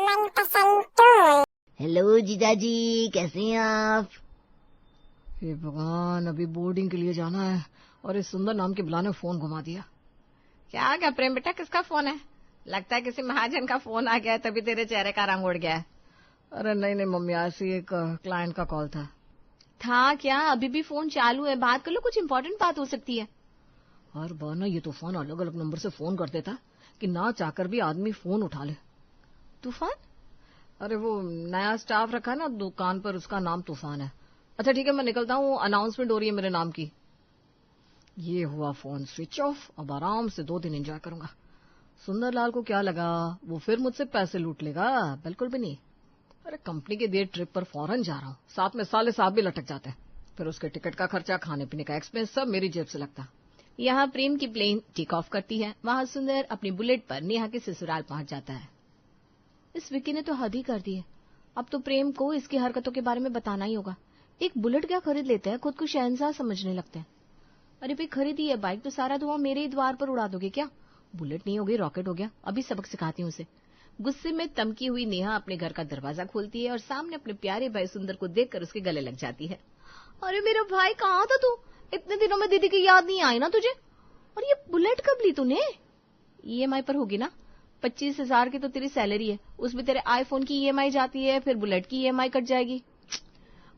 मनपसंद tool. Hello जीजाजी, कैसे हैं आप? हे भगवान, अभी बोर्डिंग के लिए जाना है और इस सुंदर नाम के बुलाने फोन घुमा दिया। क्या प्रेम बेटा, किसका फोन है? लगता है किसी महाजन का फोन आ गया है, तभी तेरे चेहरे का रंग उड़ गया है। अरे नहीं मम्मी, ऐसी एक क्लाइंट का कॉल था। क्या अभी भी फोन चालू है? बात कर लो, कुछ इंपॉर्टेंट बात हो सकती है। हर बार ना ये तूफान अलग अलग नंबर से फोन कर देता कि ना चाहकर भी आदमी फोन उठा ले। तूफान? अरे वो नया स्टाफ रखा है ना दुकान पर, उसका नाम तूफान है। अच्छा ठीक है, मैं निकलता हूँ, अनाउंसमेंट हो रही है मेरे नाम की। ये हुआ फोन स्विच ऑफ। अब आराम से 2 दिन एंजॉय करूंगा। सुंदरलाल को क्या लगा वो फिर मुझसे पैसे लूट लेगा? बिल्कुल भी नहीं। अरे कंपनी के दिए ट्रिप पर फॉरेन जा रहा हूँ, साथ में साले साहब भी लटक जाते हैं, फिर उसके टिकट का खर्चा, खाने पीने का एक्सपेंस सब मेरी जेब से लगता। यहाँ प्रेम की प्लेन टेक ऑफ करती है। वहां सुंदर अपनी बुलेट पर नेहा के ससुराल पहुंच जाता है। इस विक्की ने तो हद ही कर दी है। अब तो प्रेम को इसकी हरकतों के बारे में बताना ही होगा। एक बुलेट क्या खरीद लेते हैं, खुद को शहंशाह समझने लगते हैं। अरे भाई, खरीदी है बाइक तो सारा धुआं मेरे ही द्वार पर उड़ा दोगे क्या? बुलेट नहीं हो गई, रॉकेट हो गया। अभी सबक सिखाती हूँ उसे। गुस्से में तमकी हुई नेहा अपने घर का दरवाजा खोलती है और सामने अपने प्यारे भाई सुंदर को देखकर उसके गले लग जाती है। अरे मेरा भाई, कहाँ था तू? इतने दिनों में दीदी की याद नहीं आई ना तुझे? और ये बुलेट कब ली तूने? ईएमआई पर होगी ना? 25,000 की तो तेरी सैलरी है, उसमें तेरे आईफोन की ईएमआई जाती है, फिर बुलेट की ईएमआई कट जाएगी।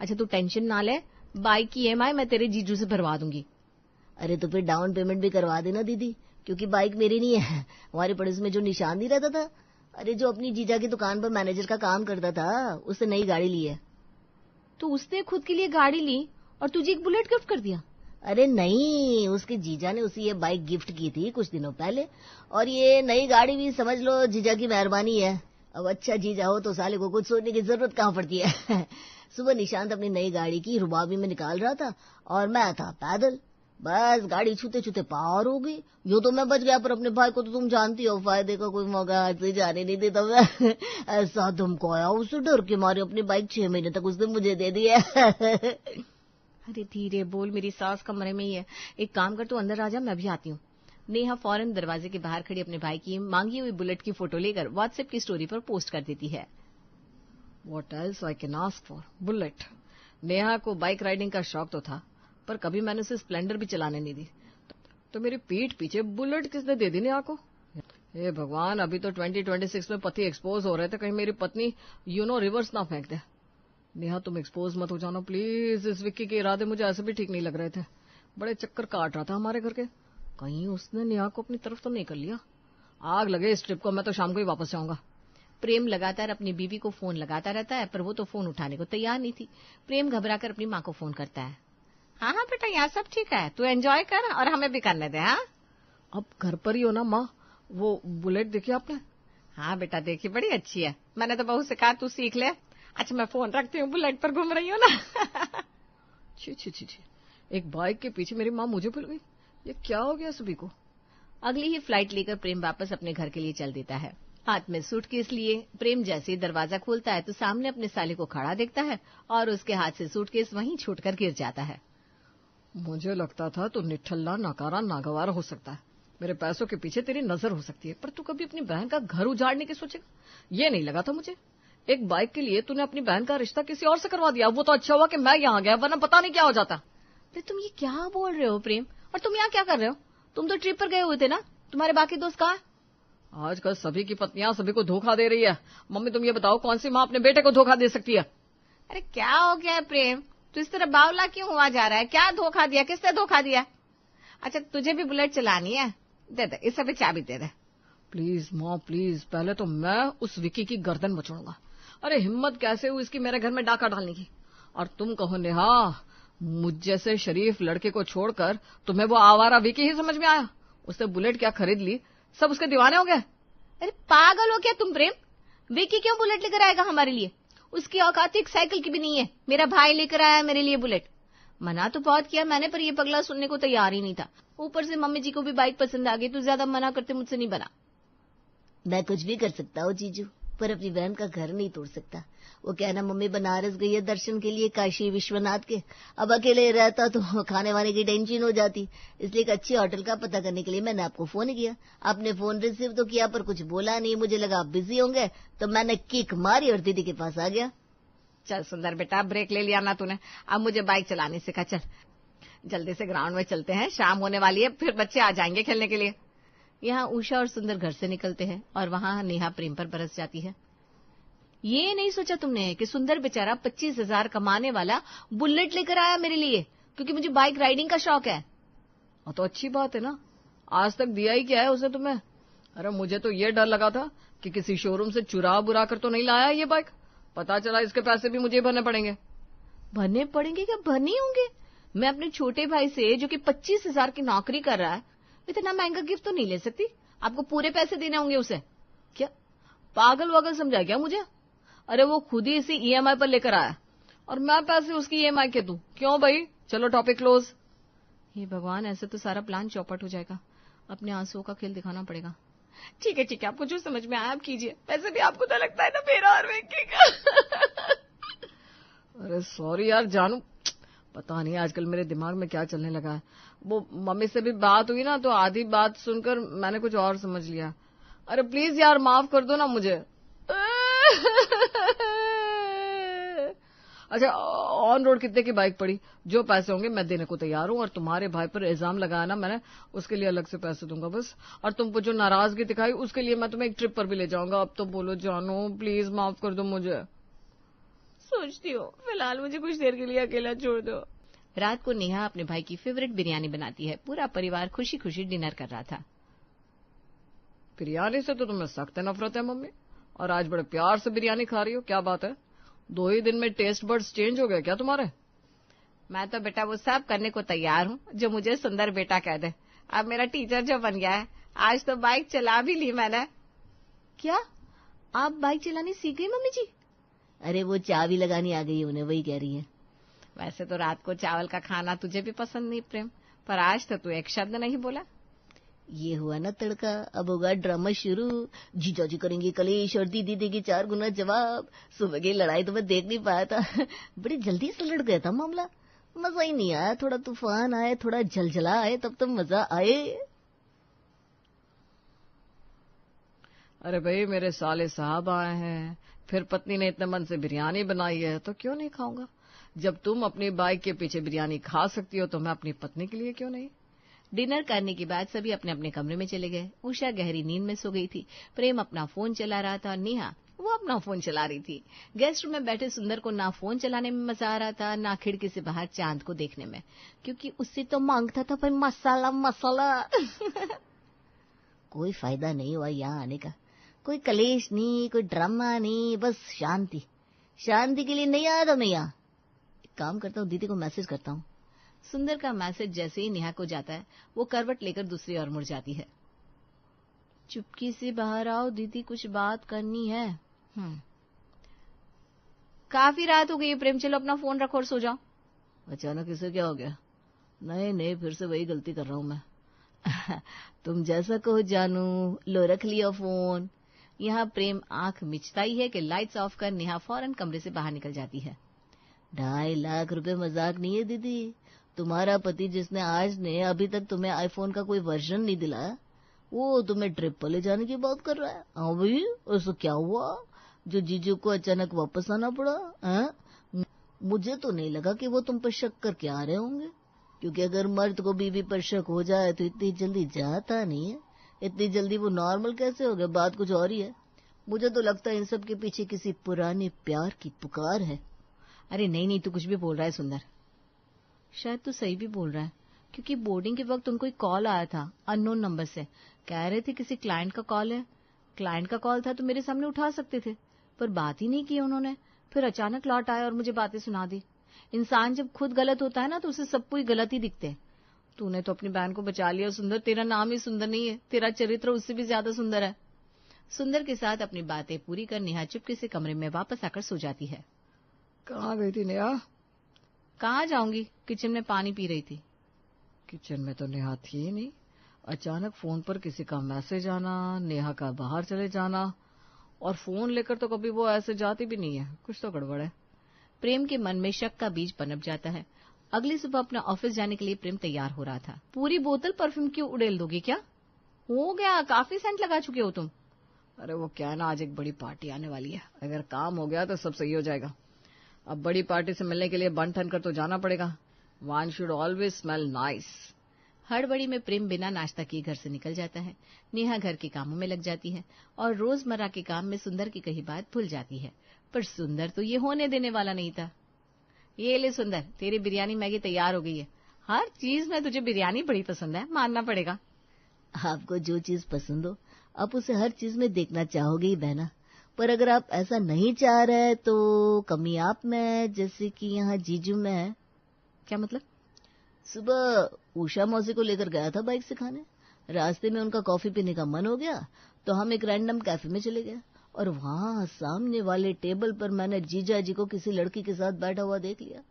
अच्छा तू टेंशन ना ले, बाइक की ईएमआई मैं तेरे जीजू से भरवा दूंगी। अरे तो फिर डाउन पेमेंट भी करवा देना दीदी, क्योंकि बाइक मेरी नहीं है। हमारे पड़ोस में जो निशान नहीं रहता था, अरे जो अपनी जीजा की दुकान पर मैनेजर का काम करता था, उससे नई गाड़ी ली है। तो उसने खुद के लिए गाड़ी ली और तुझे एक बुलेट गिफ्ट कर दिया? अरे नहीं, उसके जीजा ने उसे ये बाइक गिफ्ट की थी कुछ दिनों पहले, और ये नई गाड़ी भी समझ लो जीजा की मेहरबानी है। अब अच्छा जीजा हो तो साले को कुछ सोचने की जरूरत कहाँ पड़ती है। सुबह निशांत अपनी नई गाड़ी की रुबाबी में निकाल रहा था और मैं था पैदल। बस गाड़ी छूते छूते पार हो गई। यो तो मैं बच गया, पर अपने भाई को तो तुम जानती हो, फायदे का कोई मौका हाथ से जाने नहीं देता मैं। ऐसा धमकाया उसे, डर के मारे अपनी बाइक 6 महीने तक उसने मुझे दे दी है। अरे धीरे बोल, मेरी सास कमरे में ही है। एक काम कर, तू अंदर आ जा, मैं भी आती हूँ। नेहा फौरन दरवाजे के बाहर खड़ी अपने भाई की मांगी हुई बुलेट की फोटो लेकर व्हाट्सएप की स्टोरी पर पोस्ट कर देती है। What else I can ask for? Bullet. Neha को बाइक राइडिंग का शौक तो था, पर कभी मैंने उसे स्प्लेंडर भी चलाने नहीं दी। तो मेरी पीठ पीछे बुलेट किसने दे दी नेहा को? हे भगवान, अभी तो 2026 में पति एक्सपोज हो रहे थे, कहीं मेरी पत्नी रिवर्स ना फेंक दे। नेहा तुम एक्सपोज मत हो जाना प्लीज। इस विक्की के इरादे मुझे ऐसे भी ठीक नहीं लग रहे थे। बड़े चक्कर काट रहा था हमारे घर के। कहीं उसने नेहा को अपनी तरफ तो नहीं कर लिया। आग लगे इस ट्रिप को, मैं तो शाम को ही वापस जाऊंगा। प्रेम लगातार अपनी बीवी को फोन लगाता रहता है, पर वो तो फोन उठाने को तैयार नहीं थी। प्रेम घबराकर अपनी माँ को फोन करता है। हाँ बेटा, यहाँ सब ठीक है, तू एंजॉय कर और हमें भी करने दे। हाँ अब घर पर ही हो ना माँ? वो बुलेट देखी आपने? हाँ बेटा देखी, बड़ी अच्छी है। मैंने तो बहू से कहा तू सीख ले। अच्छा मैं फोन रखती हूँ, बुलेट पर घूम रही हूँ ना। छी, एक बाइक के पीछे मेरी माँ मुझे भूल गई। ये क्या हो गया सभी को? अगली ही फ्लाइट लेकर प्रेम वापस अपने घर के लिए चल देता है। हाथ में सूटकेस लिए प्रेम जैसे ही दरवाजा खोलता है तो सामने अपने साले को खड़ा देखता है और उसके हाथ से सूटकेस वहीं छूटकर गिर जाता है। मुझे लगता था तू निठल्ला, नाकारा, नागवार हो सकता है। मेरे पैसों के पीछे तेरी नजर हो सकती है, पर तू कभी अपनी बहन का घर उजाड़ने की सोचेगा, ये नहीं लगा था मुझे। एक बाइक के लिए तूने अपनी बहन का रिश्ता किसी और से करवा दिया। वो तो अच्छा हुआ कि मैं यहाँ गया, वरना पता नहीं क्या हो जाता। तो तुम ये क्या बोल रहे हो प्रेम? और तुम यहाँ क्या कर रहे हो? तुम तो ट्रिप पर गए हुए थे ना, तुम्हारे बाकी दोस्त कहाँ? आजकल सभी की पत्नियां सभी को धोखा दे रही है। मम्मी तुम ये बताओ, कौन सी माँ अपने बेटे को धोखा दे सकती है? अरे क्या हो गया है प्रेम, तू इस तरह बावला क्यों हुआ जा रहा है? क्या धोखा दिया, किसने धोखा दिया? अच्छा तुझे भी बुलेट चलानी है? दे दे, इसे भी चाबी दे दे। प्लीज माँ प्लीज, पहले तो मैं उस विक्की की गर्दन बचाऊंगा। अरे हिम्मत कैसे हुई इसकी मेरे घर में डाका डालने की? और तुम कहो नेहा, मुझ जैसे शरीफ लड़के को छोड़कर तुम्हें वो आवारा विक्की ही समझ में आया? उसने बुलेट क्या खरीद ली, सब उसके दीवाने हो गए। अरे पागल हो क्या तुम प्रेम? विक्की क्यों बुलेट लेकर आएगा हमारे लिए? उसकी औकात एक साइकिल की भी नहीं है। मेरा भाई लेकर आया मेरे लिए बुलेट। मना तो बहुत किया मैंने, पर ये पगला सुनने को तैयार ही नहीं था। ऊपर से मम्मी जी को भी बाइक पसंद आ गई, तो ज्यादा मना करते मुझसे नहीं बना। मैं कुछ भी कर सकता हूँ जीजू, पर अपनी बहन का घर नहीं तोड़ सकता। वो कहना मम्मी बनारस गई है दर्शन के लिए काशी विश्वनाथ के, अब अकेले रहता तो खाने वाने की टेंशन हो जाती, इसलिए एक अच्छे होटल का पता करने के लिए मैंने आपको फोन किया। आपने फोन रिसीव तो किया पर कुछ बोला नहीं, मुझे लगा आप बिजी होंगे तो मैंने किक मारी और दीदी के पास आ गया। चल सुंदर बेटा, ब्रेक ले लिया ना तूने, अब मुझे बाइक चलाने सिखा। चल जल्दी से ग्राउंड में चलते हैं, शाम होने वाली है, फिर बच्चे आ जाएंगे खेलने के लिए। यहाँ उषा और सुंदर घर से निकलते हैं और वहां नेहा प्रेम पर बरस जाती है। ये नहीं सोचा तुमने कि सुंदर बेचारा 25,000 कमाने वाला बुलेट लेकर आया मेरे लिए, क्योंकि मुझे बाइक राइडिंग का शौक है। तो अच्छी बात है ना, आज तक दिया ही क्या है उसे तुम्हें। अरे मुझे तो ये डर लगा था कि किसी शोरूम से चुरा बुरा कर तो नहीं लाया ये बाइक, पता चला इसके पैसे भी मुझे भरने पड़ेंगे। भरने पड़ेंगे क्या, भरने होंगे। मैं अपने छोटे भाई से जो कि 25,000 की नौकरी कर रहा है इतना महंगा गिफ्ट तो नहीं ले सकती, आपको पूरे पैसे देने होंगे उसे। क्या पागल वागल समझा क्या मुझे? अरे वो खुद ही इसी ईएमआई पर लेकर आया और मैं पैसे उसकी ईएमआई के दूं? क्यों भाई, चलो टॉपिक क्लोज। हे भगवान, ऐसे तो सारा प्लान चौपट हो जाएगा, अपने आंसुओं का खेल दिखाना पड़ेगा। ठीक है ठीक है, आपको जो समझ में आया आप कीजिए, वैसे भी आपको तो लगता है ना मेरा और वेंकी का। अरे सॉरी यार जानू, पता नहीं आजकल मेरे दिमाग में क्या चलने लगा है। वो मम्मी से भी बात हुई ना तो आधी बात सुनकर मैंने कुछ और समझ लिया। अरे प्लीज यार माफ कर दो ना मुझे। अच्छा ऑन रोड कितने की बाइक पड़ी? जो पैसे होंगे मैं देने को तैयार हूँ, और तुम्हारे भाई पर इल्जाम लगाया ना मैंने, उसके लिए अलग से पैसे दूंगा बस। और तुमको जो नाराजगी दिखाई उसके लिए मैं तुम्हें एक ट्रिप पर भी ले जाऊंगा। अब तो बोलो जानो, प्लीज माफ कर दो मुझे। सोचती हो फिलहाल मुझे कुछ देर के लिए अकेला छोड़ दो। रात को नेहा अपने भाई की फेवरेट बिरयानी बनाती है। पूरा परिवार खुशी खुशी डिनर कर रहा था। बिरयानी से तो तुम्हें सख्त नफरत है मम्मी, और आज बड़े प्यार से बिरयानी खा रही हो, क्या बात है? 2 ही दिन में टेस्ट बर्ड्स चेंज हो गए क्या तुम्हारे? मैं तो बेटा वो सब करने को तैयार हूँ जो मुझे सुंदर बेटा कह दे। अब मेरा टीचर जो बन गया है, आज तो बाइक चला भी ली मैंने। क्या आप बाइक चलानी सीख गई मम्मी जी? अरे वो चाबी लगानी आ गई उन्हें, वही कह रही है। वैसे तो रात को चावल का खाना तुझे भी पसंद नहीं प्रेम, पर आज तो तू एक शब्द नहीं बोला। ये हुआ ना तड़का, अब होगा ड्रामा शुरू। जीजा जी करेंगे कलेश और दीदी देगी 4 गुना जवाब। सुबह की लड़ाई तो मैं देख नहीं पाया था, बड़ी जल्दी से लड़ गया था मामला, मजा ही नहीं आया। थोड़ा तूफान आए, थोड़ा झलझला आए, तब तो मजा आए। अरे भाई मेरे साले साहब आए हैं, फिर पत्नी ने इतने मन से बिरयानी बनाई है तो क्यों नहीं खाऊंगा। जब तुम अपनी बाइक के पीछे बिरयानी खा सकती हो तो मैं अपनी पत्नी के लिए क्यों नहीं। डिनर करने के बाद सभी अपने अपने कमरे में चले गए। उषा गहरी नींद में सो गई थी, प्रेम अपना फोन चला रहा था और नेहा वो अपना फोन चला रही थी। गेस्ट रूम में बैठे सुंदर को ना फोन चलाने में मजा आ रहा था ना खिड़की से बाहर चांद को देखने में, क्योंकि उससे तो मांगता था भाई मसाला मसाला। कोई फायदा नहीं हुआ यहाँ आने का, कोई कलेश नहीं, कोई ड्रामा नहीं, बस शांति। शांति के लिए नहीं आया था मैं यहाँ। एक काम करता हूँ, दीदी को मैसेज करता हूँ। सुंदर का मैसेज जैसे ही नेहा को जाता है वो करवट लेकर दूसरी ओर मुड़ जाती है। चुपकी से बाहर आओ दीदी, कुछ बात करनी है। काफी रात हो गई प्रेम, चलो अपना फोन रखो और सो जाओ। अचानक इसे क्या हो गया? नहीं फिर से वही गलती कर रहा हूँ मैं। तुम जैसा कहो जानू, लो रख लिया फोन। यहाँ प्रेम आंख मिचता ही है कि लाइट्स ऑफ कर नेहा फौरन कमरे से बाहर निकल जाती है। 2.5 लाख रुपए मजाक नहीं है दीदी। तुम्हारा पति जिसने आज ने अभी तक तुम्हें आईफोन का कोई वर्जन नहीं दिलाया, वो तुम्हें ट्रिप पर ले जाने की बात कर रहा है। हाँ भाई, ऐसा क्या हुआ जो जीजू को अचानक वापस आना पड़ा? मुझे तो नहीं लगा कि वो तुम पर शक करके आ रहे होंगे, क्योंकि अगर मर्द को बीवी पर शक हो जाए तो इतनी जल्दी जाता नहीं है। इतनी जल्दी वो नॉर्मल कैसे हो गए? बात कुछ और ही है। मुझे तो लगता है इन सब के पीछे किसी पुराने प्यार की पुकार है। अरे नहीं तू कुछ भी बोल रहा है सुंदर। शायद तू सही भी बोल रहा है, क्योंकि बोर्डिंग के वक्त उनको एक कॉल आया था अननोन नंबर से। कह रहे थे किसी क्लाइंट का कॉल है। क्लाइंट का कॉल था तो मेरे सामने उठा सकते थे, पर बात ही नहीं की उन्होंने। फिर अचानक लौट आए और मुझे बातें सुना दी। इंसान जब खुद गलत होता है ना तो उसे सब कोई गलत ही दिखते हैं। तूने तो अपनी बहन को बचा लिया सुंदर, तेरा नाम ही सुंदर नहीं है, तेरा चरित्र उससे भी ज्यादा सुंदर है। सुंदर के साथ अपनी बातें पूरी कर नेहा चुपके से कमरे में वापस आकर सो जाती है। कहाँ गई थी नेहा? कहाँ जाऊंगी, किचन में पानी पी रही थी। किचन में तो नेहा थी ही नहीं। अचानक फोन पर किसी का मैसेज आना, नेहा का बाहर चले जाना, और फोन लेकर तो कभी वो ऐसे जाती भी नहीं है, कुछ तो गड़बड़ है। प्रेम के मन में शक का बीज पनप जाता है। अगली सुबह अपना ऑफिस जाने के लिए प्रेम तैयार हो रहा था। पूरी बोतल परफ्यूम क्यों उड़ेल दोगे क्या? हो गया, काफी सेंट लगा चुके हो तुम। अरे वो क्या है ना, आज एक बड़ी पार्टी आने वाली है, अगर काम हो गया तो सब सही हो जाएगा। अब बड़ी पार्टी से मिलने के लिए बन ठन कर तो जाना पड़ेगा। One should always smell nice. हड़बड़ी में प्रेम बिना नाश्ता किए घर से निकल जाता है। नेहा घर के कामों में लग जाती है और रोजमर्रा के काम में सुंदर की कही बात भूल जाती है। पर सुंदर तो ये होने देने वाला नहीं था। ये ले सुंदर, तेरी बिरयानी मैगी तैयार हो गई है। हर चीज में तुझे बिरयानी बड़ी पसंद है, मानना पड़ेगा। आपको जो चीज पसंद हो आप उसे हर चीज में देखना चाहोगे ही बहना, पर अगर आप ऐसा नहीं चाह रहे तो कमी आप में है, जैसे कि यहाँ जीजू में है। क्या मतलब? सुबह उषा मौसी को लेकर गया था बाइक सिखाने, रास्ते में उनका कॉफी पीने का मन हो गया तो हम एक रैंडम कैफे में चले गए और वहां सामने वाले टेबल पर मैंने जीजा जी को किसी लड़की के साथ बैठा हुआ देख लिया।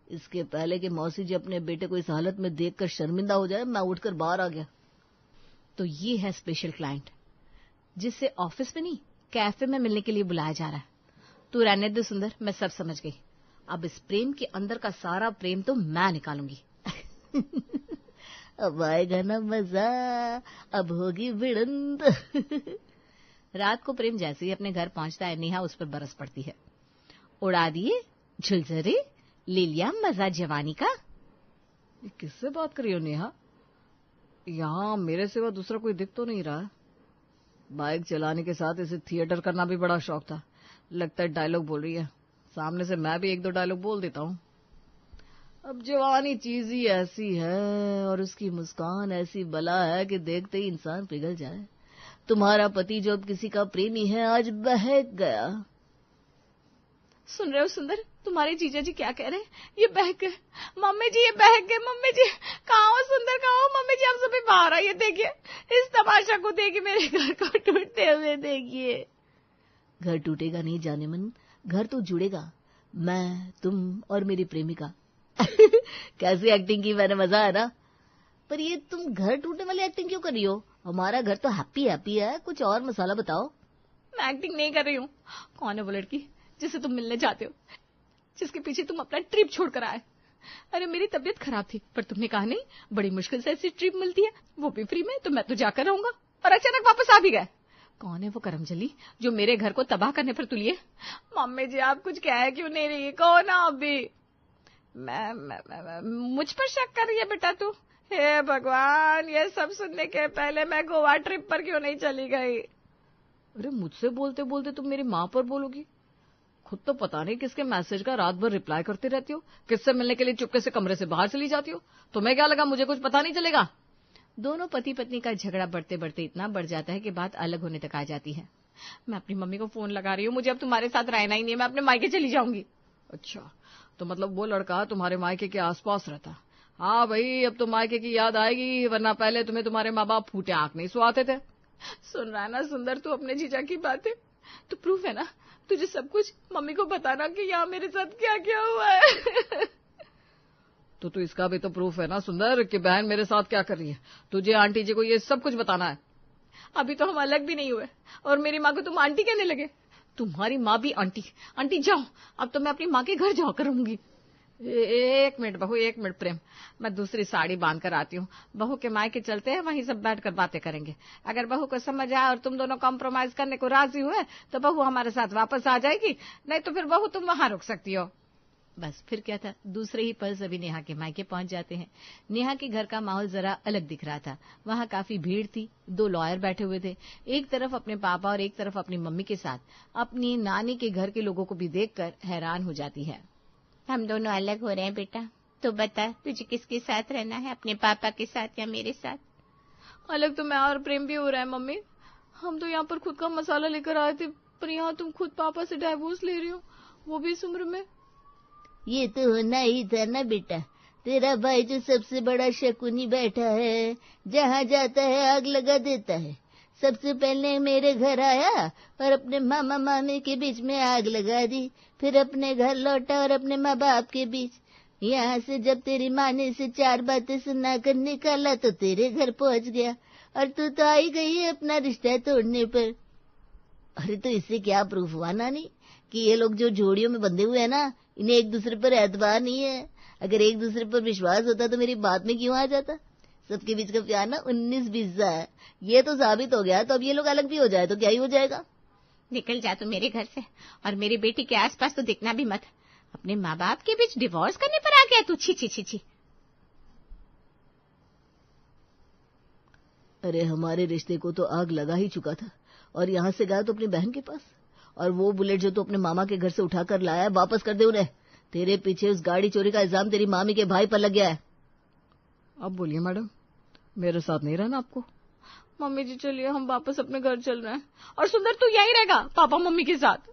इसके पहले कि मौसी जी अपने बेटे को इस हालत में देखकर शर्मिंदा हो जाए, मैं उठकर बाहर आ गया। तो ये है स्पेशल क्लाइंट जिससे ऑफिस में नहीं कैफे में मिलने के लिए बुलाया जा रहा है। तू रहने दे सुंदर, मैं सब समझ गई। अब इस प्रेम के अंदर का सारा प्रेम तो मैं निकालूंगी। अब आएगा ना मजा, अब होगी भिड़ंत। रात को प्रेम जैसे ही अपने घर पहुंचता है, नेहा उस पर बरस पड़ती है। उड़ा दिए झुलझरे, ले लिया मजा जवानी का। ये किससे बात कर रही हो नेहा? यहाँ मेरे सिवा दूसरा कोई दिख तो नहीं रहा। बाइक चलाने के साथ इसे थिएटर करना भी बड़ा शौक था। लगता है डायलॉग बोल रही है, सामने से मैं भी एक दो डायलॉग बोल देता हूँ। अब जवानी चीज ही ऐसी है और उसकी मुस्कान ऐसी बला है कि देखते ही इंसान पिघल जाए। तुम्हारा पति जो अब किसी का प्रेमी है आज बहक गया। सुन रहे हो सुंदर, तुम्हारे जीजा जी क्या कह रहे हैं? ये बहक गए मम्मी जी, ये बहक गए मम्मी जी। कहाँ हो सुंदर, कहाँ हो मम्मी जी? आप सभी बाहर आइए, देखिए इस तमाशा को, देखिए मेरे घर को टूटते हुए देखिए। घर टूटेगा नहीं जाने मन, घर तो जुड़ेगा, मैं तुम और मेरी प्रेमिका। कैसी एक्टिंग की मैंने, मजा है ना? पर ये तुम घर टूटने वाली एक्टिंग क्यों कर रही हो? हमारा घर तो हैप्पी हैप्पी है, कुछ और मसाला बताओ। मैं एक्टिंग नहीं कर रही हूँ। कौन है वो लड़की जिसे तुम मिलने जाते हो, जिसके पीछे तुम अपना ट्रिप छोड़कर आए? अरे मेरी तबीयत खराब थी, पर तुमने कहा नहीं, बड़ी मुश्किल से ऐसी ट्रिप मिलती है, वो भी फ्री में, तो मैं तो जाकर रहूंगा, और अचानक वापस आ भी गए। कौन है वो करमजली जो मेरे घर को तबाह करने पर तुली है? मम्मी जी आप कुछ कह क्यों नहीं रही? कौन है अभी? मैं मुझ पर शक कर रही है बेटा तू? हे भगवान, ये सब सुनने के पहले मैं गोवा ट्रिप पर क्यों नहीं चली गई? अरे मुझसे बोलते बोलते तुम मेरी माँ पर बोलोगी? खुद तो पता नहीं किसके मैसेज का रात भर रिप्लाई करती रहती हो, किससे मिलने के लिए चुपके से कमरे से बाहर चली जाती हो। तुम्हें क्या लगा मुझे कुछ पता नहीं चलेगा? दोनों पति पत्नी का झगड़ा बढ़ते बढ़ते इतना बढ़ जाता है कि बात अलग होने तक आ जाती है। मैं अपनी मम्मी को फोन लगा रही हूँ, मुझे अब तुम्हारे साथ रहना ही नहीं है, मैं अपने मायके चली जाऊंगी। अच्छा, तो मतलब वो लड़का तुम्हारे मायके के आसपास रहता? हाँ भाई, अब तो मायके की याद आएगी, वरना पहले तुम्हें तुम्हारे माँ बाप फूटे आंख नहीं सुहाते थे। सुन रहा है ना सुंदर तू अपने जीजा की बातें? तो प्रूफ है ना तुझे सब कुछ? मम्मी को बताना कि यहाँ मेरे साथ क्या क्या हुआ है। तो तू इसका भी तो प्रूफ है ना सुंदर कि बहन मेरे साथ क्या कर रही है। तुझे आंटी जी को ये सब कुछ बताना है। अभी तो हम अलग भी नहीं हुए और मेरी माँ को तुम आंटी कहने लगे। तुम्हारी माँ भी आंटी? आंटी जाओ, अब तो मैं अपनी माँ के घर जाकर रहूंगी। एक मिनट बहू, एक मिनट प्रेम, मैं दूसरी साड़ी बांध कर आती हूँ। बहू के मायके चलते हैं, वहीं सब बैठकर बातें करेंगे। अगर बहू को समझ आए और तुम दोनों कॉम्प्रोमाइज करने को राजी हुए तो बहू हमारे साथ वापस आ जाएगी, नहीं तो फिर बहू तुम वहां रुक सकती हो। बस फिर क्या था, दूसरे ही पल सभी नेहा के मायके पहुंच जाते हैं। नेहा के घर का माहौल जरा अलग दिख रहा था। वहां काफी भीड़ थी, 2 लॉयर बैठे हुए थे, एक तरफ अपने पापा और एक तरफ अपनी मम्मी के साथ। अपनी नानी के घर के लोगों को भी देखकर हैरान हो जाती है। हम दोनों अलग हो रहे हैं बेटा, तो बता तुझे किसके साथ रहना है, अपने पापा के साथ या मेरे साथ? अलग तो मैं और प्रेम भी हो रहा है मम्मी। हम तो यहाँ पर खुद का मसाला लेकर आए थे, पर यहाँ तुम खुद पापा से डाइवोर्स ले रही हो, वो भी इस उम्र में। ये तो होना ही था ना बेटा, तेरा भाई जो सबसे बड़ा शकुनी बैठा है, जहाँ जाता है आग लगा देता है। सबसे पहले मेरे घर आया और अपने मामा मामी के बीच में आग लगा दी, फिर अपने घर लौटा और अपने माँ बाप के बीच। यहाँ से जब तेरी माँ ने इसे 4 बातें सुना कर निकाला तो तेरे घर पहुँच गया, और तू तो आई गई है अपना रिश्ता तोड़ने पर। अरे तो इससे क्या प्रूफ हुआ नानी कि ये लोग जो जोड़ियों में बंधे हुए हैं ना, इन्हें एक दूसरे पर एतबार नहीं है। अगर एक दूसरे पर विश्वास होता तो मेरी बात में क्यों आ जाता। सबके बीच का प्यार ना 19-20 सा है, ये तो साबित हो गया। तो अब ये लोग अलग भी हो जाए तो क्या ही हो जाएगा। निकल जा तू मेरे घर से, और मेरी बेटी के आसपास तो दिखना भी मत। अपने माँ बाप के बीच डिवोर्स करने पर आ गया तू। छी छी छी छी। अरे हमारे रिश्ते को तो आग लगा ही चुका था, और यहाँ से गया तो अपनी बहन के पास। और वो बुलेट जो तू अपने मामा के घर से उठाकर लाया है, वापस कर दे उन्हें। तेरे पीछे उस गाड़ी चोरी का इल्जाम तेरी मामी के भाई पर लग गया है। अब बोलिए मैडम, मेरे साथ नहीं रहना आपको? मम्मी जी चलिए हम वापस अपने घर चल रहे हैं, और सुंदर तू यहीं रहेगा पापा मम्मी के साथ।